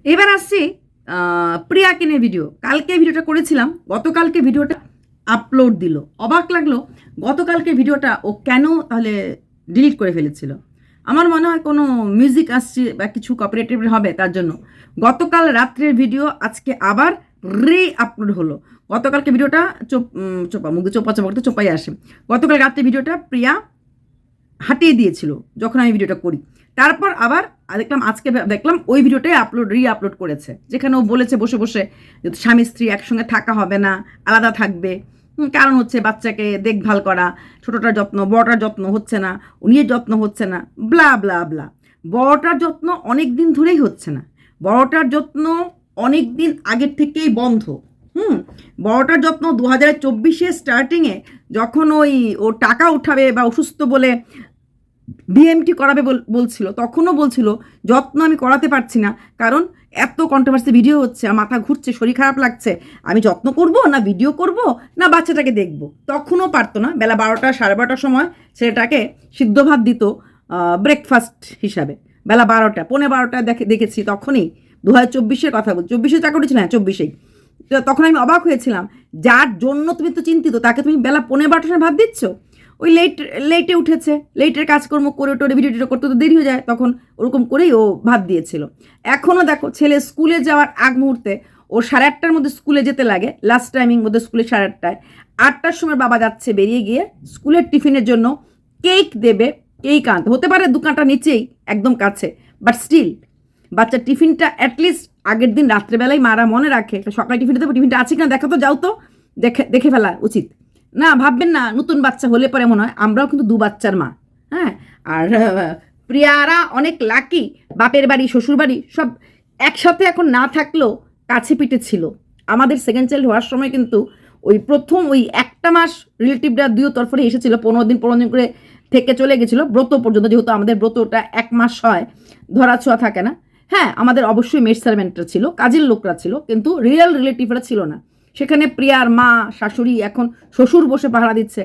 এবার আসছি প্রিয়াকে নিয়ে ভিডিও। কালকে ভিডিওটা করেছিলাম, গতকালকে ভিডিওটা আপলোড দিল। অবাক লাগলো, গতকালকে ভিডিওটা ও কেন তাহলে ডিলিট করে ফেলেছিল। আমার মনে হয় কোনো মিউজিক আসছে বা কিছু কপারেটিভ হবে তার জন্য। গতকাল রাত্রের ভিডিও আজকে আবার আপলোড হলো। গতকালকে ভিডিওটা চোপা মুখ চোপা চোপা করতে চোপাই আসে। গতকাল রাত্রে ভিডিওটা প্রিয়া হাটিয়ে দিয়েছিল যখন আমি ভিডিওটা করি। তারপর আবার আজকে দেখলাম ওই ভিডিওটাই আপলোড করেছে, যেখানে ও বলেছে বসে বসে স্বামী স্ত্রী একসঙ্গে থাকা হবে না, আলাদা থাকবে। কারণ হচ্ছে বাচ্চাকে দেখভাল করা, ছোটটার যত্ন, বড়টার যত্ন হচ্ছে না, উনির যত্ন হচ্ছে না, ব্লা ব্লা ব্লা। বড়টার যত্ন অনেক দিন ধরেই হচ্ছে না, বড়টার যত্ন অনেক দিন আগের থেকেই বন্ধ। বড়টার যত্ন 2024 স্টার্টিংয়ে যখন ও টাকা উঠাবে বা অসুস্থ বলে বিএমটি করাবে বলছিল, তখনও বলছিল যত্ন আমি করাতে পারছি না, কারণ এত কন্ট্রোভার্সি ভিডিও হচ্ছে, আমার মাথা ঘুরছে, শরীর খারাপ লাগছে, আমি যত্ন করব না ভিডিও করব না বাচ্চাটাকে দেখব। তখনও পারতো না। বেলা 12টা 12:30টার সময় ছেলেটাকে সিদ্ধ ভাত দিত ব্রেকফাস্ট হিসাবে। বেলা 12টা 12:15 দেখেছি, তখনই 2024 কথা বলছি। 24 চাকরি করেছিল, হ্যাঁ 24। তখন আমি অবাক হয়েছিলাম, যার জন্য তুমি তো চিন্তিত তাকে তুমি বেলা 12:15 ভাত দিচ্ছ। ওই লেটে উঠেছে, লেটের কাজকর্ম করে টোরে ভিডিও করতে তো দেরি হয়ে যায়, তখন ওরকম করেই ও ভাত দিয়েছিল। এখনও দেখো ছেলে স্কুলে যাওয়ার আগ মুহূর্তে ও 8:30টার মধ্যে স্কুলে যেতে লাগে, লাস্ট টাইমিং মধ্যে স্কুলে 8:30টায়। 8টার সময় বাবা যাচ্ছে বেরিয়ে গিয়ে স্কুলের টিফিনের জন্য কেক দেবে। কেক আনতে হতে পারে দোকানটা নিচেই একদম কাছে, বাট স্টিল বাচ্চার টিফিনটা অ্যাটলিস্ট আগের দিন রাত্রেবেলায় মারা মনে রাখে সকালে টিফিন দেবো, টিফিনটা আছে কিনা দেখো তো, যাও তো দেখে ফেলা উচিত না। ভাববেন না নতুন বাচ্চা হলে পরে মনে হয়, আমরাও কিন্তু 2 বাচ্চার মা। হ্যাঁ, আর প্রিয়ারা অনেক লাকি, বাপের বাড়ি শ্বশুর বাড়ি সব একসাথে এখন না থাকলেও কাছে পিঠে ছিল। আমাদের সেকেন্ড চাইল্ড হওয়ার সময় কিন্তু ওই প্রথম ওই একটা মাস রিলেটিভরা 2 তরফে এসেছিল, 15 দিন করে থেকে চলে গেছিলো ব্রত পর্যন্ত, যেহেতু আমাদের ব্রতটা 1 মাস হয়, ধরাছোঁয়া থাকে না। হ্যাঁ, আমাদের অবশ্যই মেড সার্ভেন্টরা ছিল, কাজের লোকরা ছিল, কিন্তু রিয়েল রিলেটিভরা ছিল না। সেখানে প্রিয়ার মা শাশুড়ি, এখন শ্বশুর বসে পাহারা দিচ্ছে,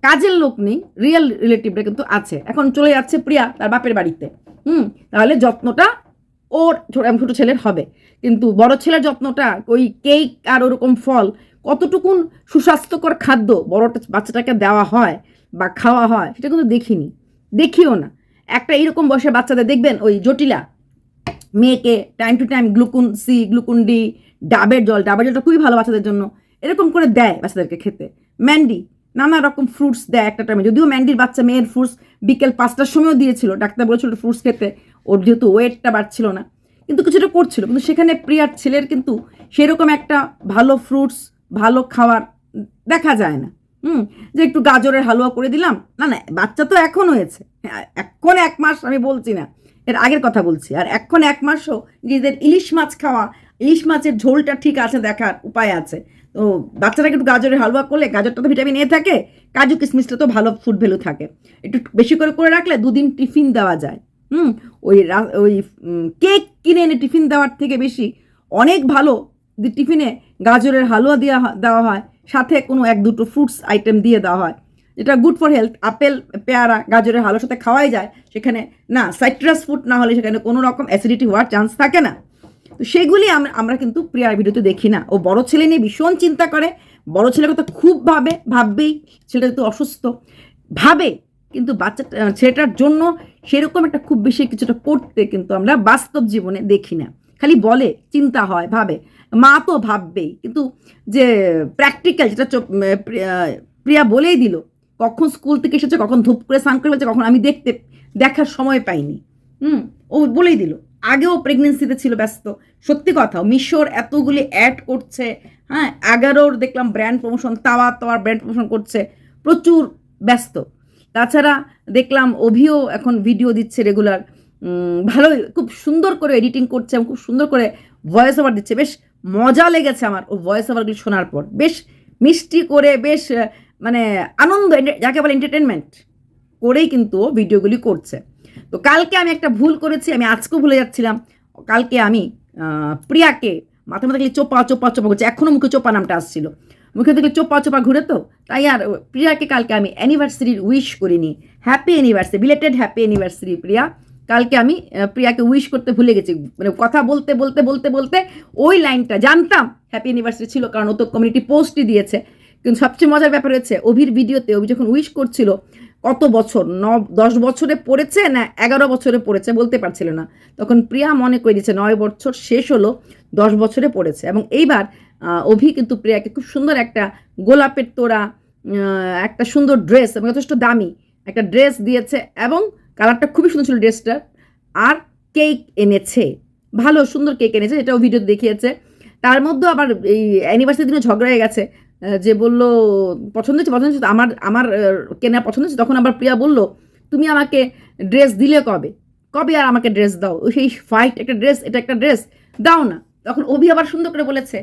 কাজের লোক নেই, রিয়েল রিলেটিভরা কিন্তু আছে। এখন চলে যাচ্ছে প্রিয়া তার বাপের বাড়িতে। তাহলে যত্নটা ওর ছোট ছেলের হবে, কিন্তু বড় ছেলের যত্নটা ওই কেক আর ওরকম ফল, কতটুকুন সুস্বাস্থ্যকর খাদ্য বাচ্চাটাকে দেওয়া হয় বা খাওয়া হয় সেটা কিন্তু দেখিও না। একটা এইরকম বয়সে বাচ্চাদের দেখবেন ওই জটিলা মেয়েকে time to time Glucon C, Glucon D, ডাবের জলটা খুবই ভালো বাচ্চাদের জন্য, এরকম করে দেয় বাচ্চাদেরকে খেতে। ম্যান্ডি নানা রকম ফ্রুটস দেয় একটা টাইমে, যদিও ম্যান্ডির বাচ্চা মেয়ের ফ্রুটস বিকেল 5টার সময়ও দিয়েছিল, ডাক্তার বলেছিল ফ্রুটস খেতে, ওর যেহেতু ওয়েটটা বাড়ছিল না, কিন্তু কিছুটা করছিল। কিন্তু সেখানে প্রিয়ার ছেলের কিন্তু সেরকম একটা ভালো ফ্রুটস, ভালো খাবার দেখা যায় না। যে একটু গাজরের হালুয়া করে দিলাম, না না, বাচ্চা তো এখন হয়েছে, এখন 1 মাস আমি বলছি না, এর আগের কথা বলছি। আর এখন 1 মাসও নিজেদের ইলিশ মাছ খাওয়া, ইলিশ মাছের ঝোলটা ঠিক আছে দেখার উপায় আছে। তো বাচ্চাটাকে একটু গাজরের হালুয়া করলে, গাজরটা তো ভিটামিন এ থাকে, কাজু কিশমিশটা তো ভালো ফুড ভ্যালু থাকে, একটু বেশি করে রাখলে 2 দিন টিফিন দেওয়া যায়। ওই কেক কিনে এনে টিফিন দেওয়ার থেকে বেশি অনেক ভালো টিফিনে গাজরের হালুয়া দেওয়া হয়, সাথে কোনো 1-2টো ফ্রুটস আইটেম দিয়ে দেওয়া হয়, যেটা গুড ফর হেলথ। আপেল, পেয়ারা, গাজরের হালুয়ার সাথে খাওয়াই যায়, সেখানে না সাইট্রাস ফুড না হলে সেখানে কোনো রকম অ্যাসিডিটি হওয়ার চান্স থাকে না। তো সেগুলি আমরা কিন্তু প্রিয়ার ভিডিওতে দেখি না। ও বড় ছেলে নিয়ে ভীষণ চিন্তা করে, বড় ছেলের কথা খুব ভাববেই, ছেলেটা তো অসুস্থ ভাবে, কিন্তু ছেলেটার জন্য সেরকম একটা খুব বেশি কিছুটা করতে কিন্তু আমরা বাস্তব জীবনে দেখি না। খালি বলে, চিন্তা হয়, ভাবে, মা তো ভাববেই, কিন্তু যে প্র্যাকটিক্যাল যেটা প্রিয়া বলেই দিল, কখন স্কুল থেকে এসেছে, কখন ধূপ করে স্নান করে ফেলছে, কখন আমি দেখার সময় পাইনি। ও বলেই দিল। আগেও প্রেগনেন্সিতে ছিল ব্যস্ত, সত্যি কথা। মিশোর এতগুলি অ্যাড করছে, হ্যাঁ 11ওর দেখলাম ব্র্যান্ড প্রমোশন, তাওয়ার ব্র্যান্ড প্রমোশন করছে, প্রচুর ব্যস্ত। তাছাড়া দেখলাম অভিও এখন ভিডিও দিচ্ছে রেগুলার, ভালোই খুব সুন্দর করে এডিটিং করছে এবং খুব সুন্দর করে ভয়েস ওভার দিচ্ছে। বেশ মজা লেগেছে আমার ও ভয়েস ওভারগুলি শোনার পর, বেশ মিষ্টি করে, বেশ মানে আনন্দ, যাকে বলে এন্টারটেনমেন্ট করেই কিন্তু ও ভিডিওগুলি করছে। তো কালকে আমি একটা ভুল করেছি, আমি আজকেও ভুলে যাচ্ছিলাম। কালকে আমি প্রিয়াকে মাথায় দেখলে চোপা করছে, এখনও মুখে চোপা নামটা আসছিল, মুখে দেখলে চোপা ঘুরে, তো তাই আর প্রিয়াকে কালকে আমি অ্যানিভার্সারির উইশ করিনি। Happy anniversary, belated happy anniversary Priya, কালকে আমি প্রিয়াকে উইশ করতে ভুলে গেছি, মানে কথা বলতে বলতে বলতে বলতে ওই লাইনটা জানতাম হ্যাপি অ্যানিভার্সারি ছিল, কারণ ও তো কমিউনিটি পোস্টই দিয়েছে। কিন্তু সবচেয়ে মজার ব্যাপার হচ্ছে অভির ভিডিওতে অভি যখন উইশ করছিল কত বছর 10 বছরে পড়েছে না 11 বছরে পড়েছে বলতে পারছিল না, তখন প্রিয়া মনে করে দিচ্ছে 9 বছর শেষ হলো 10 বছরে পড়েছে। এবং এইবার অভি কিন্তু প্রিয়াকে খুব সুন্দর একটা গোলাপের তোড়া, একটা সুন্দর ড্রেস এবং যথেষ্ট দামি একটা ড্রেস দিয়েছে, এবং কালারটা খুবই সুন্দর ছিল ড্রেসটার। আর কেক এনেছে, ভালো সুন্দর কেক এনেছে, এটাও ভিডিও দেখিয়েছে। তার মধ্যেও আবার এই অ্যানিভার্সারির দিনে ঝগড়া হয়ে গেছে, যে বললো পছন্দ হচ্ছে আমার আমার কেনা পছন্দ হচ্ছে, তখন আবার প্রিয়া বলল তুমি আমাকে ড্রেস দিলে কবে কবে আর আমাকে ড্রেস দাও, সেই ফাইট একটা ড্রেস, এটা একটা ড্রেস দাও না। তখন অভি আবার সুন্দর করে বলেছে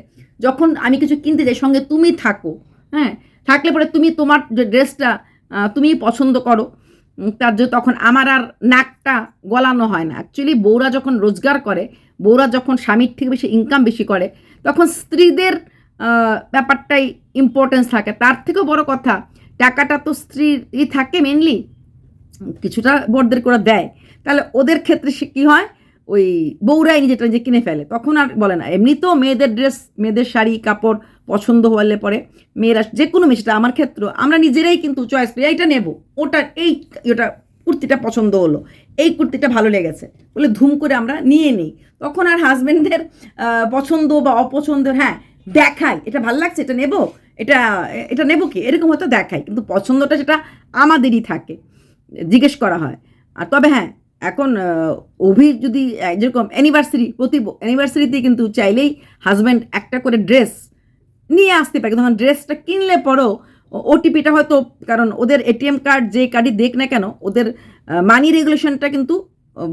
যখন আমি কিছু কিনতে যাই সঙ্গে তুমি থাকো, হ্যাঁ থাকলে পরে তুমি তোমার যে ড্রেসটা তুমি পছন্দ করো, তার যে তখন আমার আর নাকটা গলানো হয় না। অ্যাকচুয়ালি বউরা যখন রোজগার করে, বউরা যখন স্বামীর থেকে বেশি ইনকাম বেশি করে, তখন স্ত্রীদের ব্যাপারটাই ইম্পর্টেন্স থাকে। তার থেকেও বড় কথা টাকাটা তো স্ত্রীরই থাকে মেনলি, কিছুটা বড়দের করে দেয়, তাহলে ওদের ক্ষেত্রে সে কী হয় ওই বউরাই নিজেটা নিজে কিনে ফেলে, তখন আর বলে না। এমনি তো মেয়েদের ড্রেস, মেয়েদের শাড়ি কাপড় পছন্দ হলে পরে মেয়েরা যে কোনো মেয়েটা, আমার ক্ষেত্রে আমরা নিজেরাই কিন্তু চয়েস করি এইটা নেব, ওটা এই ওটা কুর্তিটা পছন্দ হলো, এই কুর্তিটা ভালো লেগেছে বলে ধুম করে আমরা নিয়ে নিই। তখন আর হাজব্যান্ডদের পছন্দ বা অপছন্দের হ্যাঁ দেখাই, এটা ভালো লাগছে এটা নেব, এটা এটা নেব কি এরকম হয়তো দেখাই, কিন্তু পছন্দটা সেটা আমাদেরই থাকে, জিজ্ঞেস করা হয়। আর তবে হ্যাঁ এখন অভি যদি যেরকম অ্যানিভার্সারি প্রতি অ্যানিভার্সারিতে কিন্তু চাইলেই হাজব্যান্ড একটা করে ড্রেস নিয়ে আসতে পারে, তখন ড্রেসটা কিনলে পরও ওটিপিটা হয়তো, কারণ ওদের এটিএম কার্ড যে কার্ডই দেখ না কেন ওদের মানি রেগুলেশনটা কিন্তু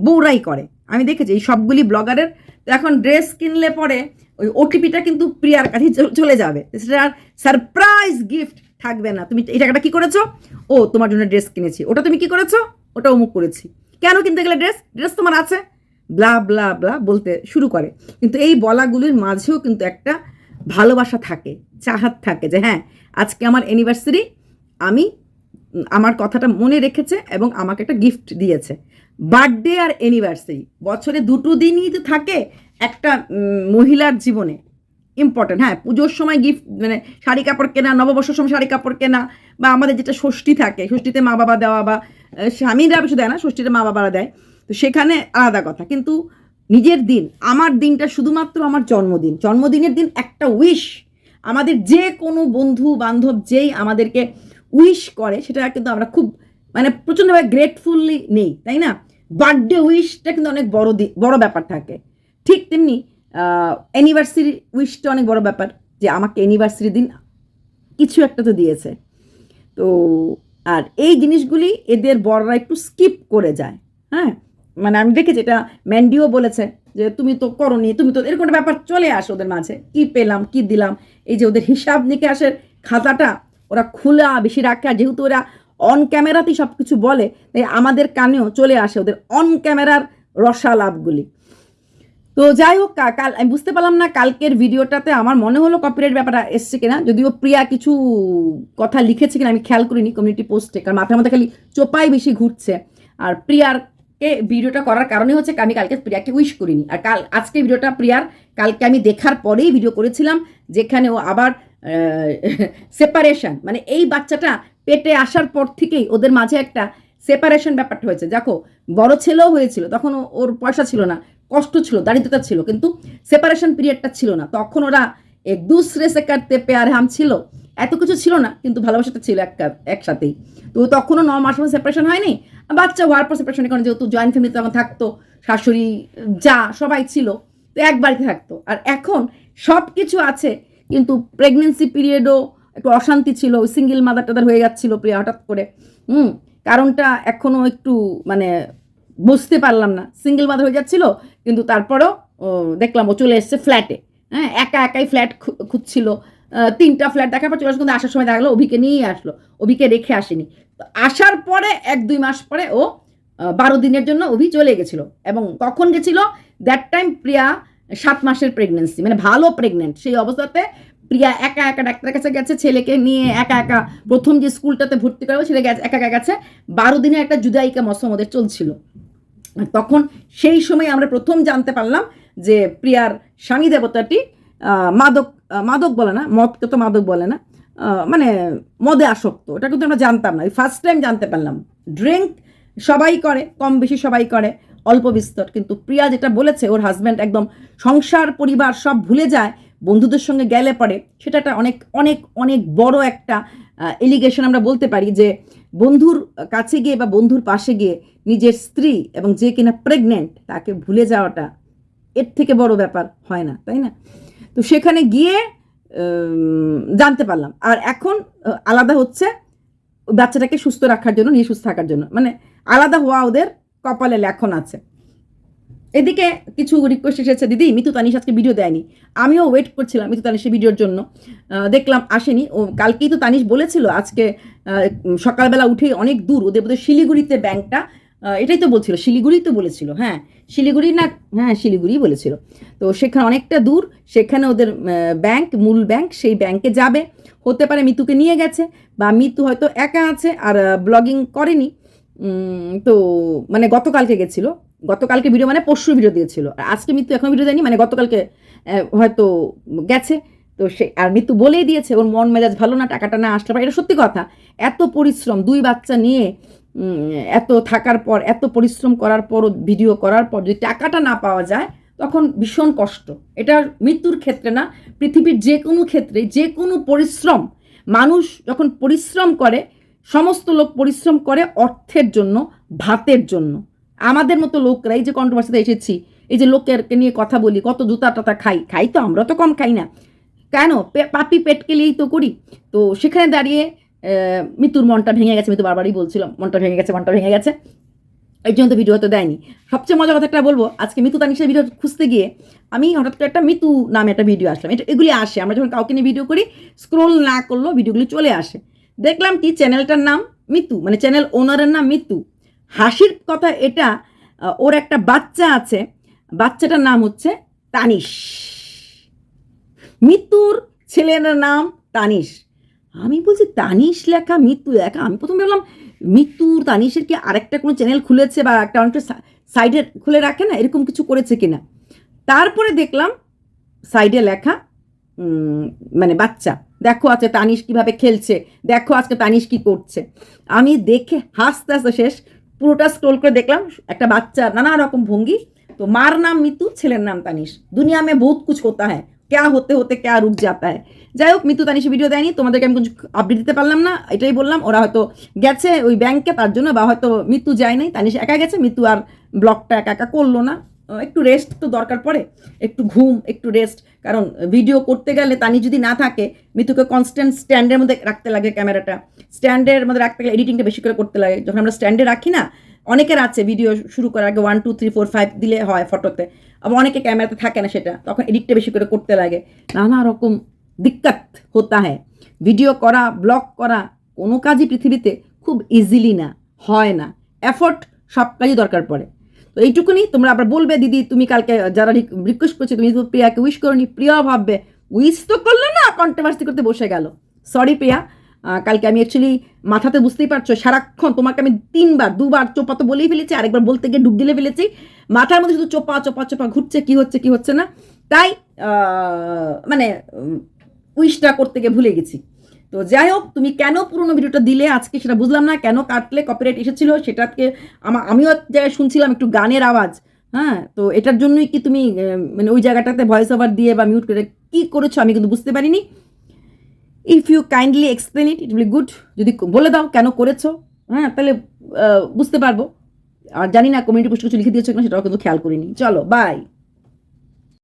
বউরাই করে, আমি দেখেছি এই সবগুলি ব্লগারের। তো এখন ড্রেস কিনলে পরে ওই ওটিপিটা কিন্তু প্রিয়ার কাছে চলে যাবে, সেটা আর সারপ্রাইজ গিফট থাকবে না। তুমি এই টাকাটা কী করেছো, ও তোমার জন্য ড্রেস কিনেছি, ওটা তুমি কী করেছো, ওটা অমুক করেছি, কেন কিনতে গেলে ড্রেস, ড্রেস তোমার আছে, ব্লা ব্লা ব্লা বলতে শুরু করে। কিন্তু এই বলাগুলির মাঝেও কিন্তু একটা ভালোবাসা থাকে, চাহাত থাকে, যে হ্যাঁ আজকে আমার অ্যানিভার্সারি, আমি আমার কথাটা মনে রেখেছে এবং আমাকে একটা গিফট দিয়েছে। বার্থডে আর অ্যানিভার্সারি বছরে দুটো দিনই তো থাকে একটা মহিলার জীবনে ইম্পর্টেন্ট। হ্যাঁ পুজোর সময় গিফট মানে শাড়ি কাপড় কেনা, নববর্ষের সময় শাড়ি কাপড় কেনা, বা আমাদের যেটা ষষ্ঠী থাকে, ষষ্ঠীতে মা বাবা দেওয়া, বা স্বামীরা কিছু দেয় না, ষষ্ঠীতে মা বাবারা দেয়, তো সেখানে আলাদা কথা। কিন্তু নিজের দিন, আমার দিনটা শুধুমাত্র আমার জন্মদিন, জন্মদিনের দিন একটা উইশ, আমাদের যে কোনো বন্ধু বান্ধব যেই আমাদেরকে উইশ করে সেটা কিন্তু আমরা খুব মানে প্রচণ্ডভাবে গ্রেটফুললি নেই, তাই না? বার্থডে উইশটা কিন্তু অনেক বড় ব্যাপার থাকে। ঠিক তেমনি অ্যানিভার্সারি উইশটা অনেক বড় ব্যাপার, যে আমাকে অ্যানিভার্সারি দিন কিছু একটা তো দিয়েছে। তো আর এই জিনিসগুলি এদের বড়রা একটু স্কিপ করে যায়। হ্যাঁ মানে আমি দেখেছি, এটা ম্যান্ডিও বলেছে যে তুমি তো করনি, তুমি তো এরকম একটা ব্যাপার চলে আসে ওদের মাঝে, কি পেলাম কি দিলাম, এই যে ওদের হিসাব নিকাশের খাতাটা ওরা খোলা বেশি রাখে, আর যেহেতু ওরা অন ক্যামেরাতেই সব কিছু বলে, তাই আমাদের কানেও চলে আসে ওদের অন ক্যামেরার রসালাপগুলি। তো যাই হোক, কাল আমি বুঝতে পারলাম না কালকের ভিডিওটাতে আমার মনে হলো কপিরাইট ব্যাপারটা এসছে কিনা, যদিও প্রিয়া কিছু কথা লিখেছে কিনা আমি খেয়াল করিনি কমিউনিটি পোস্টে, কারণ মাথার মধ্যে খালি চোপাই বেশি ঘুরছে। আর প্রিয়ারকে ভিডিওটা করার কারণে হচ্ছে আমি কালকে প্রিয়াকে উইশ করিনি, আর আজকে ভিডিওটা প্রিয়ার কালকে আমি দেখার পরেই ভিডিও করেছিলাম, যেখানে ও আবার সেপারেশন, মানে এই বাচ্চাটা পেটে আসার পর থেকেই ওদের মাঝে একটা সেপারেশন ব্যাপারটা হয়েছে। দেখো বড় ছেলেও হয়েছিল, তখন ওর পয়সা ছিল না, কষ্ট ছিল, দারিদ্রতা ছিল, কিন্তু সেপারেশন পিরিয়ডটা ছিল না, তখন ওরা এক দুসরে সে করতে প্যার হাম ছিল, এত কিছু ছিল না, কিন্তু ভালোবাসাটা ছিল একসাথেই। তো তখনও 9 মাস মধ্যে সেপারেশন হয়নি, বাচ্চা হওয়ার পর সেপারেশন, কারণ যেহেতু জয়েন্ট ফ্যামিলি তখন থাকতো, শাশুড়ি যা সবাই ছিল, তো এক বাড়িতে থাকতো। আর এখন সব কিছু আছে, কিন্তু প্রেগনেন্সি পিরিয়ডও একটু অশান্তি ছিল, সিঙ্গেল মাদার টাদার হয়ে যাচ্ছিল প্রিয়া হঠাৎ করে। কারণটা এখনও একটু মানে বুঝতে পারলাম না, সিঙ্গেল মাদার হয়ে যাচ্ছিল, কিন্তু তারপরেও দেখলাম ও চলে এসছে ফ্ল্যাটে। হ্যাঁ একাই ফ্ল্যাট খুঁজছিল, 3টা ফ্ল্যাট দেখার পর চলে আসলো, কিন্তু আসার সময় দেখা গেলো অভিকে নিয়েই আসলো, অভিকে রেখে আসেনি। তো আসার পরে 1-2 মাস পরে ও 12 দিনের জন্য অভি চলে গেছিলো, এবং কখন গেছিলো, দ্যাট টাইম প্রিয়া 7 মাসের প্রেগনেন্সি, মানে ভালো প্রেগনেন্ট। সেই অবস্থাতে প্রিয়া একা ডাক্তারের কাছে গেছে, ছেলেকে নিয়ে একা প্রথম যে স্কুলটাতে ভর্তি করাবো ছেলে একা গেছে, 12 দিনের একটা জুদাইকা মৌসুম ওদের চলছিল। তখন সেই সময় আমরা প্রথম জানতে পারলাম যে প্রিয়ার স্বামী দেবতাটি মাদক মাদক বলে না, মদকে তো মাদক বলে না, মানে মদে আসক্ত। এটা কিন্তু আমরা জানতাম না, ফার্স্ট টাইম জানতে পারলাম। ড্রিঙ্ক সবাই করে, কম বেশি সবাই করে, অল্প বিস্তর। কিন্তু প্রিয়া যেটা বলেছে ওর হাজব্যান্ড একদম সংসার পরিবার সব ভুলে যায় বন্ধুদের সঙ্গে গেলে পরে, সেটা একটা অনেক অনেক অনেক বড় একটা এলিগেশন আমরা বলতে পারি। যে বন্ধুর কাছে গিয়ে বা বন্ধুর পাশে গিয়ে নিজের স্ত্রী এবং যে কিনা প্রেগনেন্ট তাকে ভুলে যাওয়াটা এর থেকে বড় ব্যাপার হয় না, তাই না? তো সেখানে গিয়ে জানতে পারলাম। আর এখন আলাদা হচ্ছে বাচ্চাটাকে সুস্থ রাখার জন্য, নিয়ে সুস্থ থাকার জন্য, মানে আলাদা হওয়া ওদের কপালে লেখন আছে। এদিকে কিছু রিকোয়েস্ট এসেছে, দিদি মিতু তানিশ আজকে ভিডিও দেয়নি। আমিও ওয়েট করছিলাম মিতু তানিশের ভিডিওর জন্য, দেখলাম আসেনি। ও কালকেই তো তানিশ বলেছিল আজকে সকালবেলা উঠে অনেক দূর ওদের বোধহয় শিলিগুড়িতে ব্যাংকটা, এটাই তো বলছিল, শিলিগুড়িই তো বলেছিল, হ্যাঁ শিলিগুড়ি না, হ্যাঁ শিলিগুড়িই বলেছিল। তো সেখানে অনেকটা দূর, সেখানে ওদের ব্যাংক, মূল ব্যাংক, সেই ব্যাংকে যাবে। হতে পারে মিতুকে নিয়ে গেছে, বা মিতু হয়তো একা আছে আর ব্লগিং করেনি। তো মানে গতকালকে গেছিলো, গতকালকে ভিডিও মানে পরশু ভিডিও দিয়েছিল, আর আজকে মিতু এখন ভিডিও দেয়নি, মানে গতকালকে হয়তো গেছে। তো সে আর মিতু বলেই দিয়েছে ওর মন মেজাজ ভালো না, টাকাটা না আসলে পারে। এটা সত্যি কথা। এত পরিশ্রম, 2 বাচ্চা নিয়ে এত থাকার পর, এত পরিশ্রম করার পর, ভিডিও করার পর যদি টাকাটা না পাওয়া যায় তখন ভীষণ কষ্ট। এটা মৃত্যুর ক্ষেত্রে না, পৃথিবীর যে কোনো ক্ষেত্রে, যে কোনো পরিশ্রম, মানুষ যখন পরিশ্রম করে, সমস্ত লোক পরিশ্রম করে অর্থের জন্য, ভাতের জন্য। আমাদের মতো লোকরা এই যে কন্ট্রোভার্সিতে এসেছি, এই যে লোকেরকে নিয়ে কথা বলি, কত জুতা টাতা খাই তো আমরা, তো কম খাই না কেন, পাপি পেটকে নিয়েই তো করি। তো সেখানে দাঁড়িয়ে মিতুর মনটা ভেঙে গেছে, মিতু বারবারই বলছিলাম মনটা ভেঙে গেছে, মনটা ভেঙে গেছে, এই জন্য তো ভিডিও হয়তো দেয়নি। সবচেয়ে মজার কথা একটা বলবো, আজকে মিতু তানিশের ভিডিও খুঁজতে গিয়ে আমি হঠাৎ করে একটা মিতু নামে একটা ভিডিও আসলাম। এগুলি আসে, আমরা যখন কাউকে নিয়ে ভিডিও করি স্ক্রোল না করলেও ভিডিওগুলি চলে আসে। দেখলাম কি চ্যানেলটার নাম মিতু, মানে চ্যানেল ওনারের নাম মিতু। হাসির কথা এটা, ওর একটা বাচ্চা আছে, বাচ্চাটার নাম হচ্ছে তানিশ। মিতুর ছেলের নাম তানিশ। আমি বলছি তানিশ লেখা, মিতু লেখা। আমি প্রথম ভাবলাম মিতুর তানিশের কি আরেকটা কোনো চ্যানেল খুলেছে, বা একটা অনেকটা সাইডে খুলে রাখে না, এরকম কিছু করেছে কিনা। তারপরে দেখলাম সাইডে লেখা মানে বাচ্চা, দেখো আজকে তানিশ কিভাবে খেলছে, দেখো আজকে তানিশ কি করছে। আমি দেখে হাসতে হাসতে শেষ, পুরোটা স্ক্রোল করে দেখলাম একটা বাচ্চা নানা রকম ভঙ্গি। তো মার নাম মিতু, ছেলের নাম তানিশ। দুনিয়া মে বহুত কুছ হোতা হ্যায়, ক্যা হতে হতে ক্যা রুক যাতা হ্যায়। যাই হোক, মিতু তানিশ ভিডিও দেয়নি, তোমাদেরকে আমি কিছু আপডেট দিতে পারলাম না, এটাই বললাম। ওরা হয়তো গেছে ওই ব্যাংকে তার জন্য, বা হয়তো মিতু যায় নাই, তানিশ একা গেছে, মিতু আর ব্লগটা একা একা করলো না। একটু রেস্ট তো দরকার পড়ে, একটু ঘুম, একটু রেস্ট। কারণ ভিডিও করতে গেলে তানিশ যদি না থাকে, মিতুকে কনস্ট্যান্ট স্ট্যান্ডের মধ্যে রাখতে লাগে, ক্যামেরাটা স্ট্যান্ডের মধ্যে রাখতে গেলে এডিটিংটা বেশি করে করতে লাগে। যখন আমরা স্ট্যান্ডে রাখি না, অনেকের আছে ভিডিও শুরু করার আগে 1 2 3 4 5 দিলে হয় ফটোতে, আবার অনেকে ক্যামেরাতে থাকে না, সেটা তখন এডিটটা বেশি করে করতে লাগে। নানা রকম দিক্কত হতা হয়। ভিডিও করা, ব্লগ করা, কোনো কাজই পৃথিবীতে খুব ইজিলি না, হয় না, এফোর্ট সব কাজই দরকার পড়ে। তো এইটুকুনি। তোমরা আবার বলবে দিদি তুমি কালকে যারা রিকোয়েস্ট করছে তুমি তো প্রিয়াকে উইশ করোনি, প্রিয়া ভাববে উইশ তো করলো না, কন্ট্রোভার্সি করতে বসে গেল। সরি প্রিয়া, কালকে আমি অ্যাকচুয়ালি মাথাতে, বুঝতেই পারছো, সারাক্ষণ তোমাকে আমি 3বার 2বার চোপা তো বলেই ফেলেছি, আরেকবার বলতে গিয়ে ডুব দিলে ফেলেছি, মাথার মধ্যে শুধু চোপা চোপা চোপা ঘুরছে, কি হচ্ছে কি হচ্ছে না, তাই মানে উইশটা করতে গিয়ে ভুলে গেছি। তো যাই হোক, তুমি কেন পুরোনো ভিডিওটা দিলে আজকে সেটা বুঝলাম না, কেন কাটলে, কপিরাইট এসেছিলো সেটাকে আমিও জায়গায় শুনছিলাম একটু গানের আওয়াজ, হ্যাঁ। তো এটার জন্যই কি তুমি মানে ওই জায়গাটাতে ভয়েস ওভার দিয়ে বা মিউট করে কী করেছো আমি কিন্তু বুঝতে পারিনি। If you kindly explain it will good. যদি বলে দাও কেন করেছো, হ্যাঁ, তাহলে বুঝতে পারবো। আর জানি না কমিউনিটি পোস্টে কিছু লিখে দিয়েছো কিনা, সেটাও কিন্তু খেয়াল করিনি। চলো বাই।